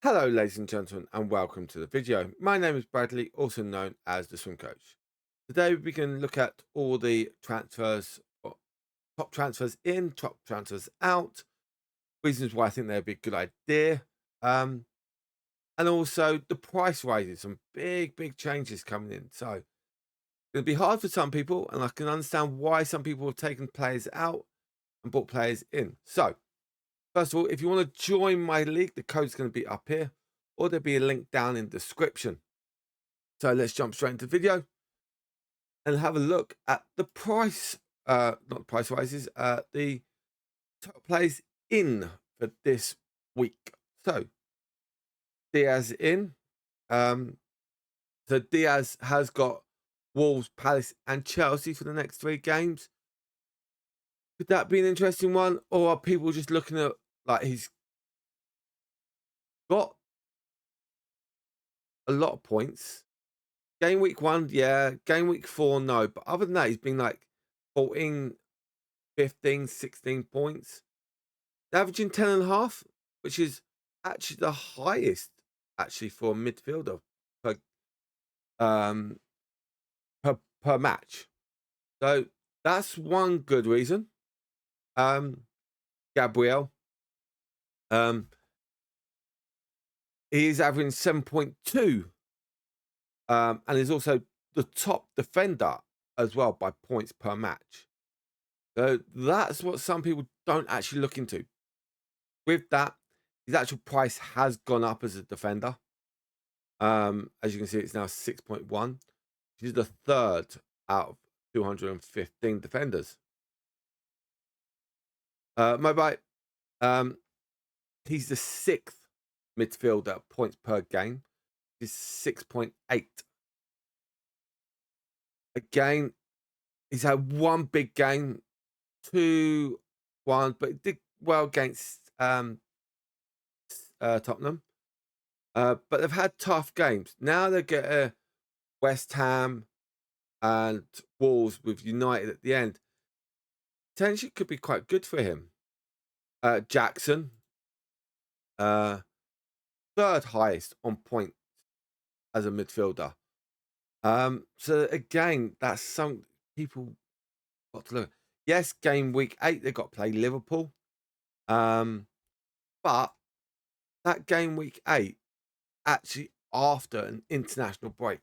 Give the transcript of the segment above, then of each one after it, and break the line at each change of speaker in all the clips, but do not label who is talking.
Hello ladies and gentlemen and welcome to the video. My name is Bradley, also known as the Swim Coach. Today we can look at all the transfers, or top transfers in, top transfers out, reasons why I think they'd be a good idea, um, and also the price rises, some big changes coming in. So it'll be hard for some people, and I can understand why some people have taken players out and brought players in. So first of all, if you want to join my league, the code's going to be up here, or there'll be a link down in the description. So let's jump straight into the video and have a look at the price, not the price rises, the top players in for this week. So Diaz in. Um, so Diaz has got Wolves, Palace, and Chelsea for the next 3 games. Could that be an interesting one? Or are people just looking at like he's got a lot of points? Game week 1, yeah. Game week 4, no. But other than that, he's been like 14, 15, 16 points. Averaging 10.5, which is actually the highest actually for a midfielder per um per match. So that's one good reason. Gabriel. Um he's averaging 7.2. And he's also the top defender as well by points per match. So that's what some people don't actually look into. With that, his actual price has gone up as a defender. As you can see, it's now 6.1. Which is the third out of 215 defenders. Mobile, um, he's the sixth midfielder points per game. He's 6.8. Again, he's had one big game, 2-1, but he did well against Tottenham. But they've had tough games. Now they get West Ham and Wolves with United at the end. Potentially could be quite good for him. Jackson, uh, third highest on points as a midfielder. So again, that's some people got to look. Yes, game week 8 they got to play Liverpool, but that game week 8 actually after an international break.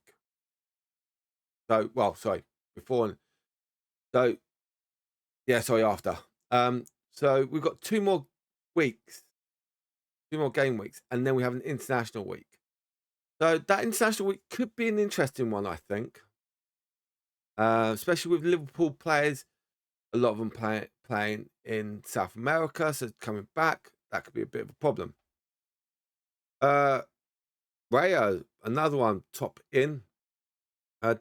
So, well, sorry, before. So, yeah, sorry, after. So we've got 2 more weeks, 2 more game weeks, and then we have an international week. So that international week could be an interesting one, I think. Especially with Liverpool players, a lot of them playing in South America, so coming back, that could be a bit of a problem. Rayo, another one, top in,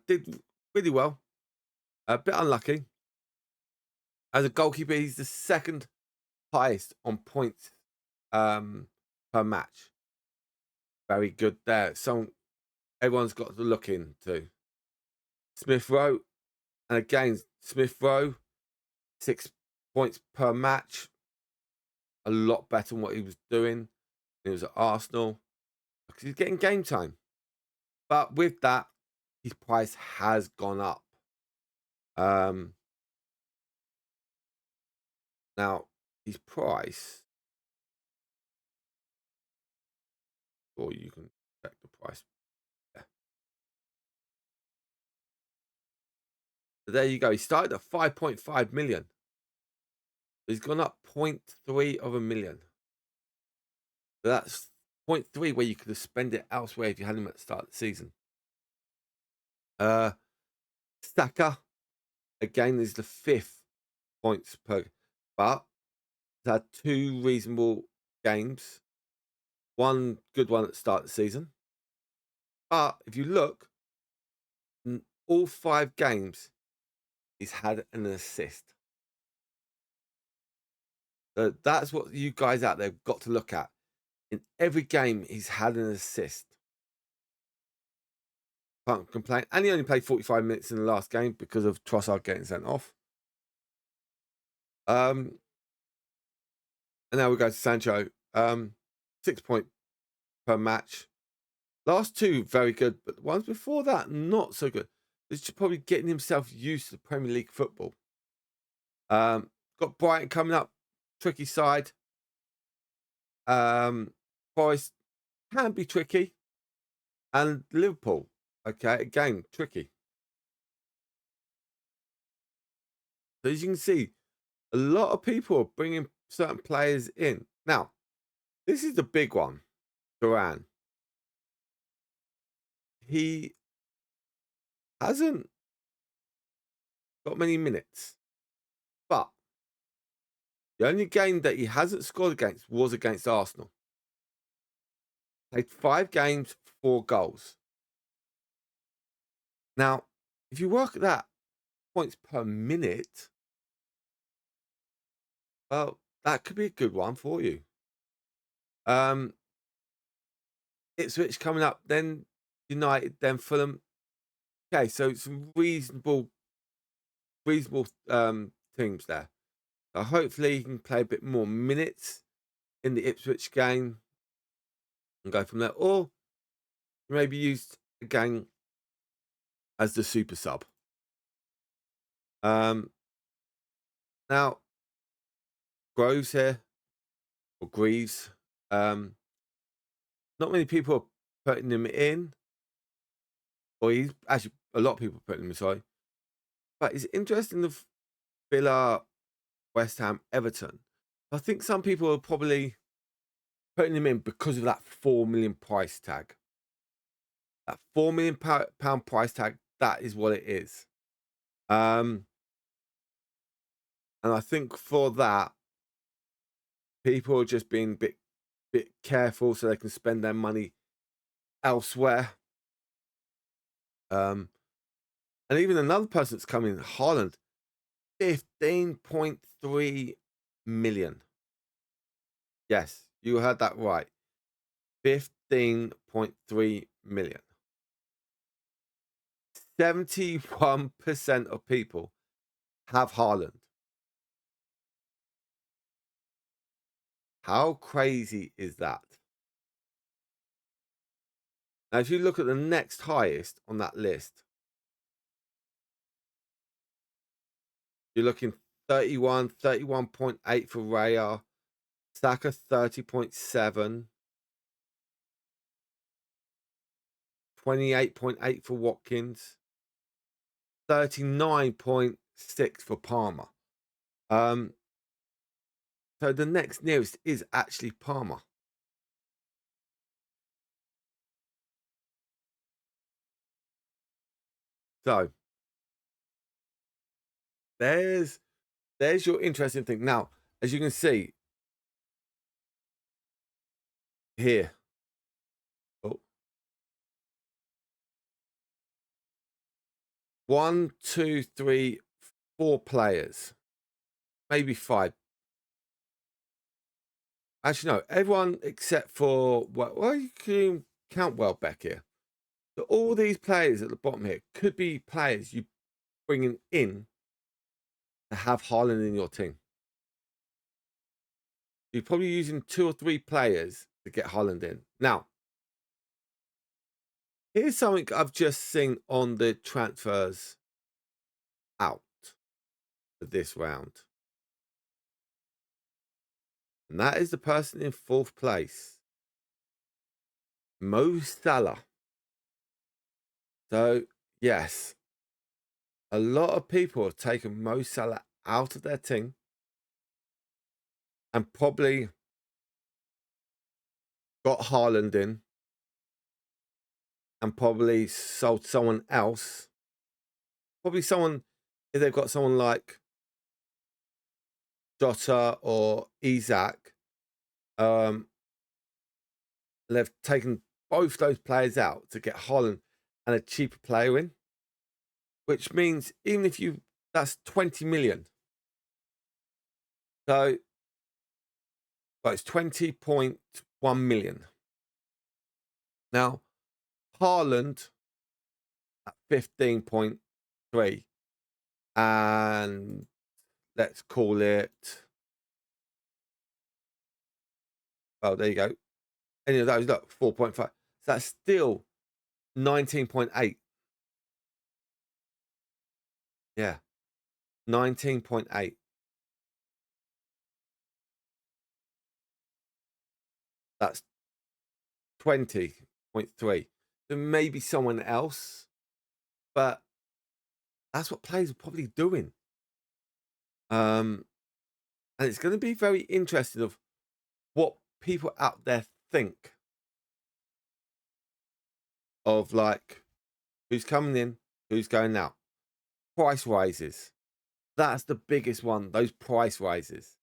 did really well. A bit unlucky. As a goalkeeper, he's the second highest on points per match. Very good there. So everyone's got to look into. Smith Rowe, and again, Smith Rowe, 6 points per match. A lot better than what he was doing. He was at Arsenal because he's getting game time. But with that, his price has gone up. Now, his price, or you can check the price. Yeah. So there you go. He started at 5.5 million. He's gone up 0.3 of a million. So that's 0.3 where you could have spent it elsewhere if you had him at the start of the season. Saka, again, is the 5th points per, but he's had 2 reasonable games. One good one at the start of the season. But if you look, in all 5 games, he's had an assist. So that's what you guys out there have got to look at. In every game, he's had an assist. Can't complain. And he only played 45 minutes in the last game because of Trossard getting sent off. And now we go to Sancho. 6 point per match. Last two, very good, but the ones before that, not so good. He's just probably getting himself used to Premier League football. Got Brighton coming up, tricky side. Forest can be tricky. And Liverpool, okay, again, tricky. So as you can see, a lot of people are bringing certain players in. Now, this is the big one, Duran. He hasn't got many minutes, but the only game that he hasn't scored against was against Arsenal. Played 5 games, 4 goals. Now, if you work at that points per minute, well, that could be a good one for you. Ipswich coming up, then United, then Fulham. Okay, so some reasonable teams there. So hopefully he can play a bit more minutes in the Ipswich game and go from there. Or maybe used again as the super sub. Now Groves here, or Greaves. Not many people are putting him in, or he's actually a lot of people are putting him aside. But it's interesting the Villa, West Ham, Everton. I think some people are probably putting him in because of that 4 million price tag. That £4 million price tag, that is what it is. And I think for that, people are just being a bit careful so they can spend their money elsewhere. And even another person that's coming, Haaland, 15.3 million. Yes, you heard that right. 15.3 million. 71% of people have Haaland. How crazy is that? Now, if you look at the next highest on that list, you're looking 31.8 for Raya, Saka 30.7, 28.8 for Watkins, 39.6 for Palmer. So the next nearest is actually Palmer. So there's your interesting thing. Now, as you can see here, oh, 1, 2, 3, 4 players, maybe 5. Actually, no, everyone except for, well, you can count Welbeck here. So all these players at the bottom here could be players you bringing in to have Haaland in your team. You're probably using 2 or 3 players to get Haaland in. Now, here's something I've just seen on the transfers out for this round. And that is the person in 4th place, Mo Salah. So, yes, a lot of people have taken Mo Salah out of their team and probably got Haaland in and probably sold someone else. Probably someone, if they've got someone like Jota or Isaac, they've taken both those players out to get Haaland and a cheaper player in, which means even if that's 20 million. So, well, it's 20.1 million. Now, Haaland at 15.3, and let's call it, well, there you go, any of those, look, 4.5. So that's still 19.8. Yeah, 19.8. That's 20.3. So maybe someone else, but that's what players are probably doing. And it's going to be very interesting of what people out there think of, like, who's coming in, who's going out. Price rises. That's the biggest one, those price rises.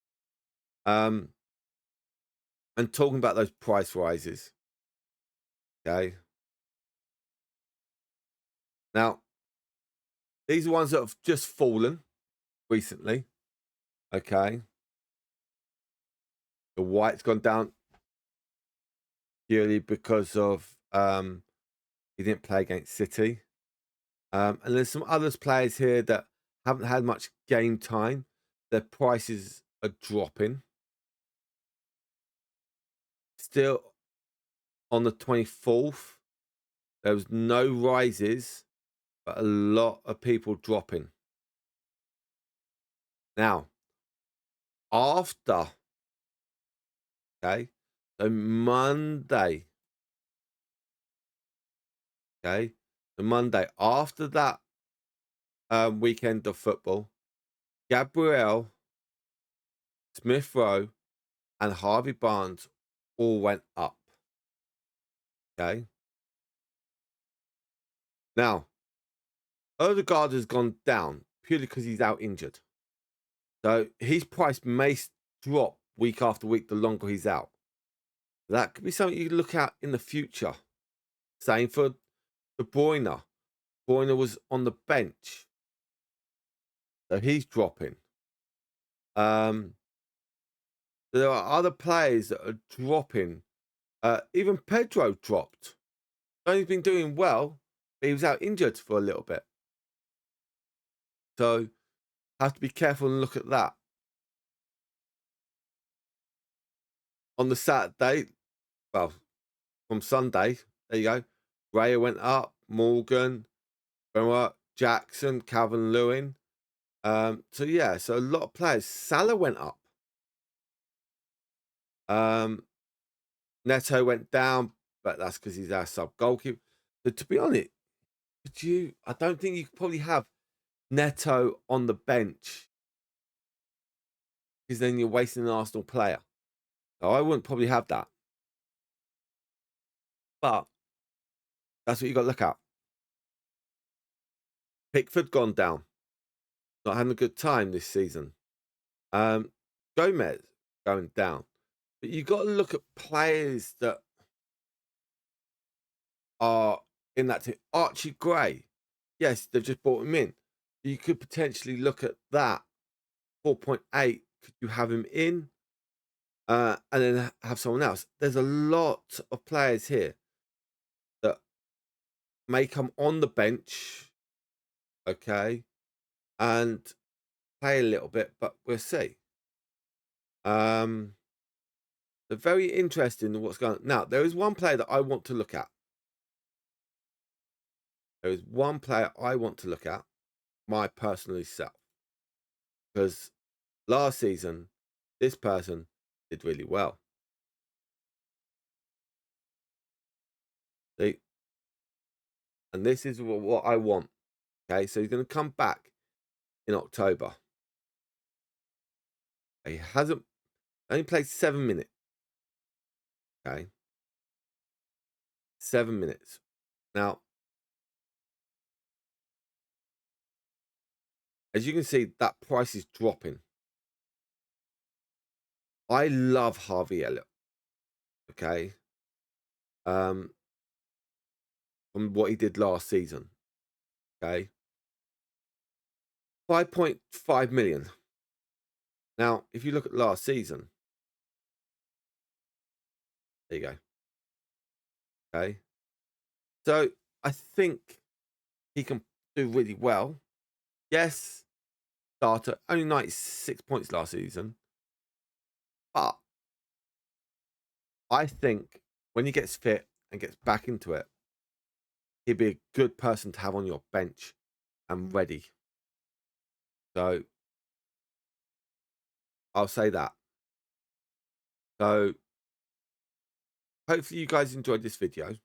And talking about those price rises, okay. Now, these are ones that have just fallen recently, okay. The White's gone down purely because of he didn't play against City. And there's some others players here that haven't had much game time. Their prices are dropping. Still on the 24th, there was no rises, but a lot of people dropping. Now, after, okay, so Monday, okay, the Monday after that weekend of football, Gabriel, Smith Rowe, and Harvey Barnes all went up. Okay. Now, Odegaard has gone down purely because he's out injured. So his price may drop week after week the longer he's out. That could be something you look at in the future. Same for De Bruyne. De Bruyne was on the bench. So he's dropping. There are other players that are dropping. Even Pedro dropped. He's been doing well, but he was out injured for a little bit. So have to be careful and look at that. On the Saturday, well, from Sunday, there you go. Raya went up, Morgan, Benoit, Jackson, Calvin Lewin. So yeah, so a lot of players. Salah went up. Neto went down, but that's because he's our sub goalkeeper. But to be honest, I don't think you could probably have Neto on the bench because then you're wasting an Arsenal player. So I wouldn't probably have that. But that's what you got to look at. Pickford gone down. Not having a good time this season. Gomez going down. But you got to look at players that are in that team. Archie Gray. Yes, they've just brought him in. You could potentially look at that. 4.8. Could you have him in? And then have someone else. There's a lot of players here that may come on the bench, okay, and play a little bit, but we'll see. They're very interesting in what's going on. Now, there is one player that I want to look at. There is one player I want to look at, my personally self. Because last season, this person did really well. See? And this is what I want. Okay, so he's going to come back in October. He hasn't only played 7 minutes. Okay. 7 minutes. Now, as you can see, that price is dropping. I love Harvey Elliott. Okay. From what he did last season. Okay. 5.5 million. Now, if you look at last season, there you go. Okay. So I think he can do really well. Yes, starter, only 96 points last season. But I think when he gets fit and gets back into it, he'd be a good person to have on your bench and ready. So I'll say that. So hopefully you guys enjoyed this video.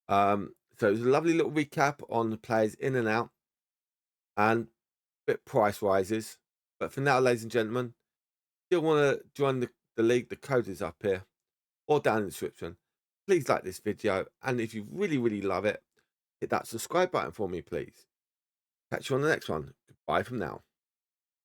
So it was a lovely little recap on the players in and out and bit price rises. But for now, ladies and gentlemen, still want to join the league, the code is up here or down in the description. Please like this video, and if you really love it, hit that subscribe button for me, please. Catch you on the next one. Goodbye from now.